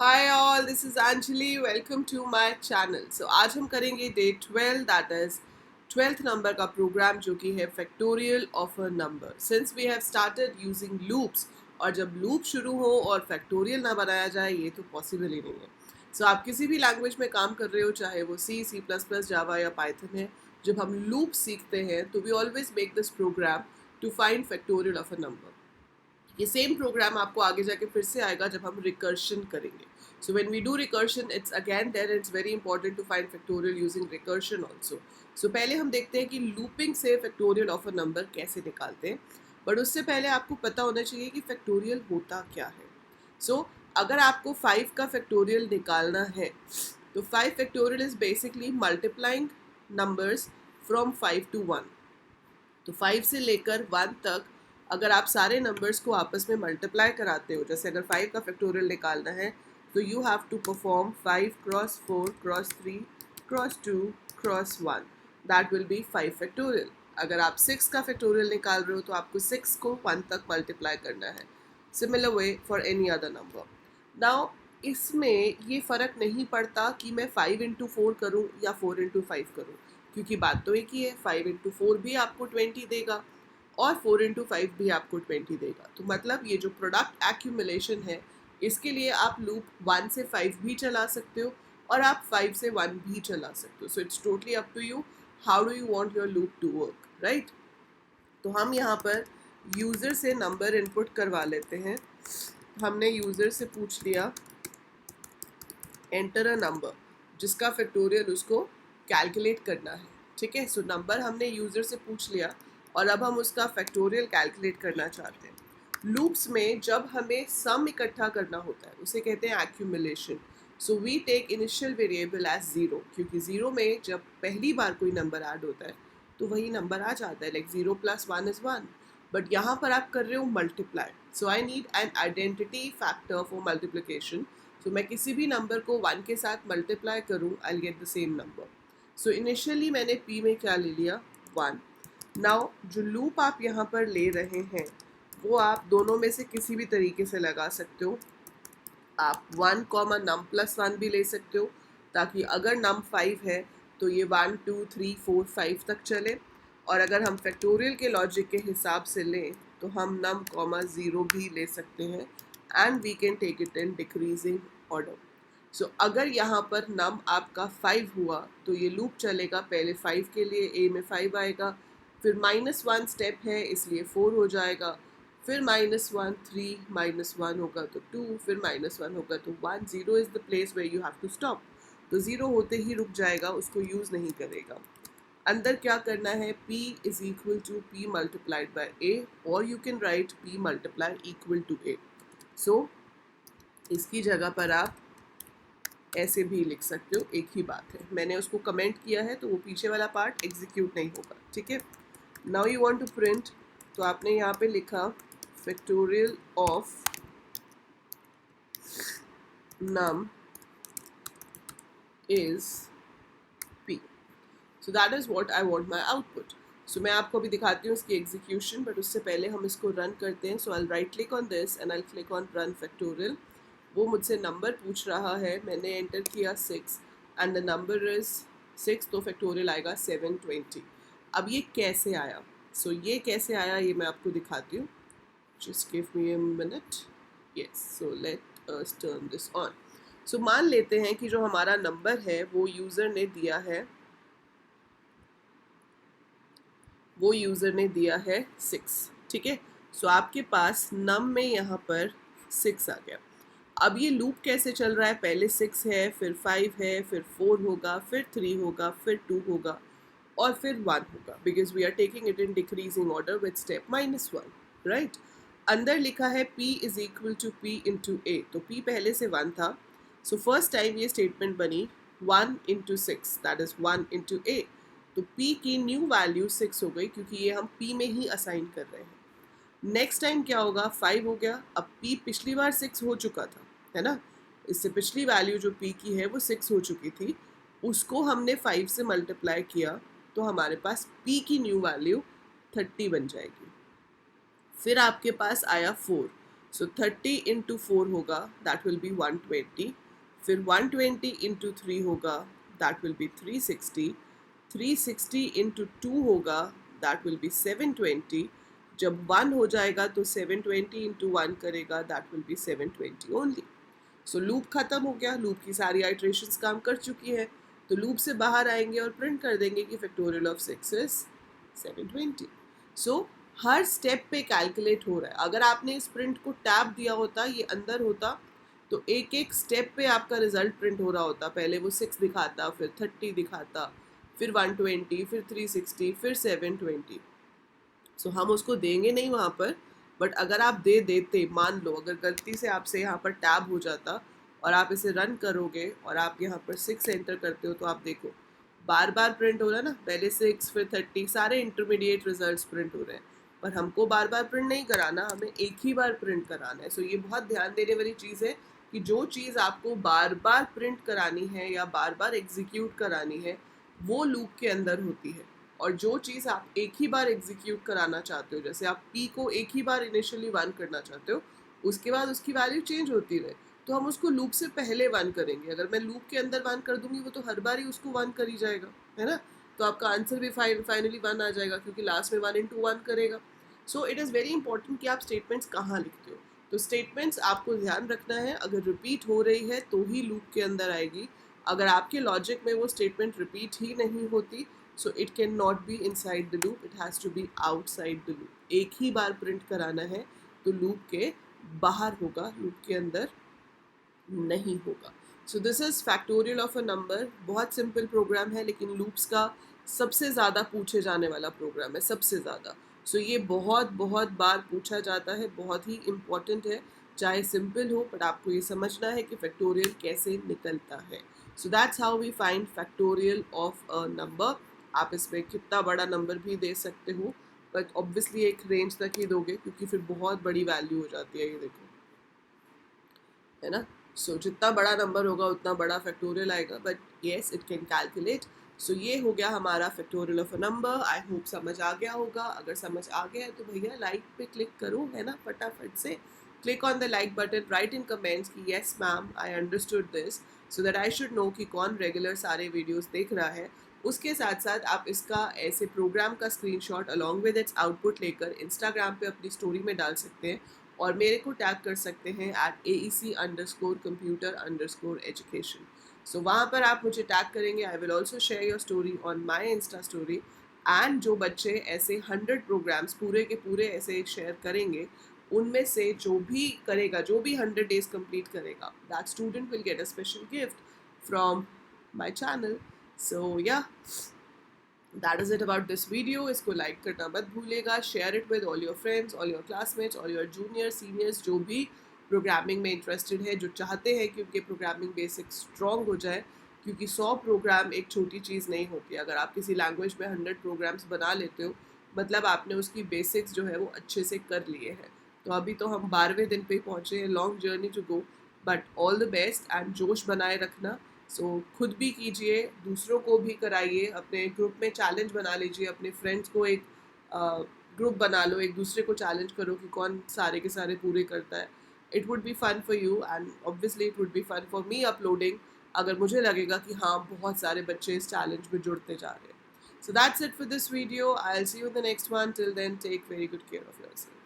Hi all, this is Anjali. Welcome to my channel. So आज हम करेंगे day 12 that is 12th number का program जो कि है factorial of a number. Since we have started using loops और जब लूप शुरू हो और फैक्टोरियल ना बनाया जाए ये तो पॉसिबल ही नहीं है. सो आप किसी भी लैंग्वेज में काम कर रहे हो चाहे वो C++, जावा या पाइथन है, जब हम लूप सीखते हैं तो we always make this program to find factorial of a number. ये सेम प्रोग्राम आपको आगे जाके फिर से आएगा जब हम रिकर्शन करेंगे. So when we do recursion it's again there it's very important to find factorial using recursion also. So पहले हम देखते हैं कि लूपिंग से फैक्टोरियल ऑफ अ नंबर कैसे निकालते हैं. बट उससे पहले आपको पता होना चाहिए कि फैक्टोरियल होता क्या है. सो अगर आपको 5 का फैक्टोरियल निकालना है तो 5 factorial is basically multiplying numbers from 5 to 1. तो 5 से लेकर 1 तक अगर आप सारे नंबर्स को आपस में मल्टीप्लाई कराते हो, जैसे अगर 5 का फैक्टोरियल निकालना है तो you have to perform 5 cross 4 cross 3 cross 2 cross 1. That will be 5 factorial. अगर आप 6 का फैक्टोरियल निकाल रहे हो तो आपको 6 को 1 तक मल्टीप्लाई करना है. Similar way for any other number. Now इसमें ये फ़र्क नहीं पड़ता कि मैं 5 इंटू 4 करूँ या 4 इंटू 5 करूँ, क्योंकि बात तो एक ही है. 5 इंटू 4 भी आपको 20 देगा और 4 इंटू 5 भी आपको 20 देगा. तो मतलब ये जो प्रोडक्ट एक्यूमुलेशन है इसके लिए आप लूप 1 से 5 भी चला सकते हो और आप 5 से 1 भी चला सकते हो. So it's totally up to you how do you want your loop to work, right. तो हम यहाँ पर यूज़र से नंबर इनपुट करवा लेते हैं. हमने यूज़र से पूछ लिया एंटर अ नंबर जिसका फैक्टोरियल उसको कैलकुलेट करना है. ठीक है. सो नंबर हमने यूज़र से पूछ लिया और अब हम उसका फैक्टोरियल कैलकुलेट करना चाहते हैं. लूप्स में जब हमें सम इकट्ठा करना होता है उसे कहते हैं accumulation. So we take initial variable as zero, क्योंकि ज़ीरो में जब पहली बार कोई नंबर ऐड होता है तो वही नंबर आ जाता है, लाइक 0 + 1 = 1. बट यहाँ पर आप कर रहे हो multiply. So I need an identity factor for multiplication. So मैं किसी भी नंबर को 1 के साथ मल्टीप्लाई करूँ I will get the same number. So initially मैंने p में क्या ले लिया, 1. नाउ जो लूप आप यहाँ पर ले रहे हैं वो आप दोनों में से किसी भी तरीके से लगा सकते हो. आप 1, num+1 भी ले सकते हो ताकि अगर num 5 है तो ये 1 2 3 4 5 तक चले. और अगर हम फैक्टोरियल के लॉजिक के हिसाब से लें तो हम num, 0 भी ले सकते हैं and we can take it in decreasing order. So अगर यहाँ पर num आपका 5 हुआ तो ये लूप चलेगा. पहले 5 के लिए a में 5 आएगा, फिर -1 स्टेप है इसलिए 4 हो जाएगा, फिर -1 3 -1 होगा तो 2, फिर -1 होगा तो 1. 0 is the place where you have to stop. तो 0 होते ही रुक जाएगा, उसको यूज़ नहीं करेगा. अंदर क्या करना है, p is equal to p multiplied by a और you can write p multiply equal to a. So इसकी जगह पर आप ऐसे भी लिख सकते हो, एक ही बात है. मैंने उसको कमेंट किया है तो वो पीछे वाला पार्ट एग्जीक्यूट नहीं होगा. ठीक है. Now you want to print, तो आपने यहाँ पे लिखा factorial of num is p. So that is what I want my output. So मैं आपको अभी दिखाती हूँ इसकी एग्जीक्यूशन, बट उससे पहले हम इसको रन करते हैं. So I right click on this and I click on run factorial. वो मुझसे नंबर पूछ रहा है, मैंने एंटर किया 6 एंड द नंबर इज 6, तो फैक्टोरियल आएगा 720. अब ये कैसे आया, सो ये कैसे आया ये मैं आपको दिखाती हूँ. Just give me a minute. Yes, so let us turn this on. So मान लेते हैं कि जो हमारा नंबर है वो यूज़र ने दिया है, वो यूज़र ने दिया है 6. ठीक है. सो आपके पास नम में यहाँ पर 6 आ गया. अब ये लूप कैसे चल रहा है, पहले 6 है, फिर 5 है, फिर 4 होगा, फिर 3 होगा, फिर 2 होगा और फिर 1 होगा, because we are taking it in decreasing order with step -1, right. अंदर लिखा है p is equal to p into a, तो p पहले से 1 था. सो फर्स्ट टाइम ये स्टेटमेंट बनी 1 into 6, that is 1 into a. तो p की न्यू वैल्यू 6 हो गई क्योंकि ये हम p में ही असाइन कर रहे हैं. नेक्स्ट टाइम क्या होगा, 5 हो गया. अब p पिछली बार 6 हो चुका था, है ना. इससे पिछली वैल्यू जो p की है वो 6 हो चुकी थी, उसको हमने 5 से मल्टीप्लाई किया तो हमारे पास p की न्यू वैल्यू 30 बन जाएगी. फिर आपके पास आया 4, सो 30 इंटू 4 होगा, दैट विल बी 120. फिर 120 इंटू 3 होगा, दैट विल बी 360. 360 इंटू 2 होगा, दैट विल बी 720. जब 1 हो जाएगा तो 720 इंटू 1 करेगा, that will B 720 only. So loop खत्म हो गया, लूप की सारी आइट्रेशंस काम कर चुकी है. तो लूप से बाहर आएंगे और प्रिंट कर देंगे कि factorial of 6 is 720. So her step पे कैलकुलेट हो रहा है. अगर आपने इस प्रिंट को टैब दिया होता, ये अंदर होता, तो एक एक स्टेप पे आपका रिजल्ट प्रिंट हो रहा होता. पहले वो 6 दिखाता, फिर 30 दिखाता, फिर 120, फिर 360, फिर 720. सो हम उसको देंगे नहीं वहाँ पर, बट अगर आप दे देते, मान लो अगर गलती से आपसे यहाँ पर टैब हो जाता और आप इसे रन करोगे और आप यहाँ पर 6 एंटर करते हो, तो आप देखो बार बार प्रिंट हो रहा है ना. पहले 6 फिर 30, सारे इंटरमीडिएट रिजल्ट्स प्रिंट हो रहे हैं. पर हमको बार बार प्रिंट नहीं कराना, हमें एक ही बार प्रिंट कराना है. सो ये बहुत ध्यान देने वाली चीज़ है कि जो चीज़ आपको बार बार प्रिंट करानी है या बार बार एग्जीक्यूट करानी है, वो लूप के अंदर होती है. और जो चीज़ आप एक ही बार एग्जीक्यूट कराना चाहते हो, जैसे आप पी को एक ही बार इनिशियली 1 करना चाहते हो, उसके बाद उसकी वैल्यू चेंज होती रहे, तो हम उसको लूप से पहले 1 करेंगे. अगर मैं लूप के अंदर 1 कर दूंगी, वो तो हर बार ही उसको 1 कर ही जाएगा, है ना. तो आपका आंसर भी फाइनली 1 आ जाएगा, क्योंकि लास्ट में 1 इंटू 1 करेगा. So it is very important कि आप स्टेटमेंट्स कहाँ लिखते हो. तो स्टेटमेंट्स आपको ध्यान रखना है, अगर रिपीट हो रही है तो ही लूप के अंदर आएगी. अगर आपके लॉजिक में वो स्टेटमेंट रिपीट ही नहीं होती, so it cannot be inside the loop, it has to be outside the loop. एक ही बार प्रिंट कराना है तो लूप के बाहर होगा, लूप के अंदर नहीं होगा. So this is factorial of a number. बहुत सिंपल प्रोग्राम है, लेकिन लूप्स का सबसे ज़्यादा पूछे जाने वाला प्रोग्राम है, सबसे ज़्यादा. सो ये बहुत बहुत बार पूछा जाता है, बहुत ही इम्पॉर्टेंट है. चाहे सिंपल हो, बट आपको ये समझना है कि फैक्टोरियल कैसे निकलता है. So that's how we find factorial of a number. आप इसमें कितना बड़ा नंबर भी दे सकते हो, बट ऑब्वियसली एक रेंज तक ही दोगे, क्योंकि फिर बहुत बड़ी वैल्यू हो जाती है. ये देखो, है ना. सो जितना बड़ा नंबर होगा उतना बड़ा फैक्टोरियल आएगा, but yes it can calculate. So ये हो गया हमारा factorial of a number. I hope समझ आ गया होगा. अगर समझ आ गया है तो भैया लाइक पे क्लिक करो, है ना, फटाफट से. Click on the like button, write in comments कि yes ma'am I understood this, so that I should know कि कौन रेगुलर सारे वीडियोस देख रहा है. उसके साथ साथ आप इसका ऐसे प्रोग्राम का screenshot along with its output लेकर इंस्टाग्राम पे अपनी स्टोरी में डाल सकते हैं और मेरे को टैग कर सकते हैं @AEC_computer_education. सो वहाँ पर आप मुझे टैग करेंगे. I will also share your story on my Insta story. And जो बच्चे ऐसे 100 प्रोग्राम्स पूरे के पूरे ऐसे शेयर करेंगे, उनमें से जो भी करेगा, जो भी 100 डेज कंप्लीट करेगा, that student will get a special gift from my channel. So yeah, that is it about this video. इसको लाइक करना मत भूलेगा. Share it with all your friends, all your classmates, all your junior seniors, जो भी programming में interested है, जो चाहते हैं कि उनके प्रोग्रामिंग बेसिक स्ट्रॉन्ग हो जाए. क्योंकि 100 प्रोग्राम एक छोटी चीज़ नहीं होती. अगर आप किसी लैंग्वेज में 100 प्रोग्राम्स बना लेते हो, मतलब आपने उसकी बेसिक्स जो है वो अच्छे से कर लिए हैं. तो अभी तो हम 12वें दिन पे पहुँचे हैं. Long journey to go, but all the best and जोश बनाए रखना. सो खुद भी कीजिए, दूसरों को भी कराइए. अपने ग्रुप में चैलेंज बना लीजिए, अपने फ्रेंड्स को एक ग्रुप बना लो, एक दूसरे को चैलेंज करो कि कौन सारे के सारे पूरे करता है. It would be fun for you and obviously it would be fun for me uploading, अगर मुझे लगेगा कि हाँ बहुत सारे बच्चे इस चैलेंज में जुड़ते जा रहे हैं. So that's it for this video. I will see you in the next one. Till then, take very good care of yourself.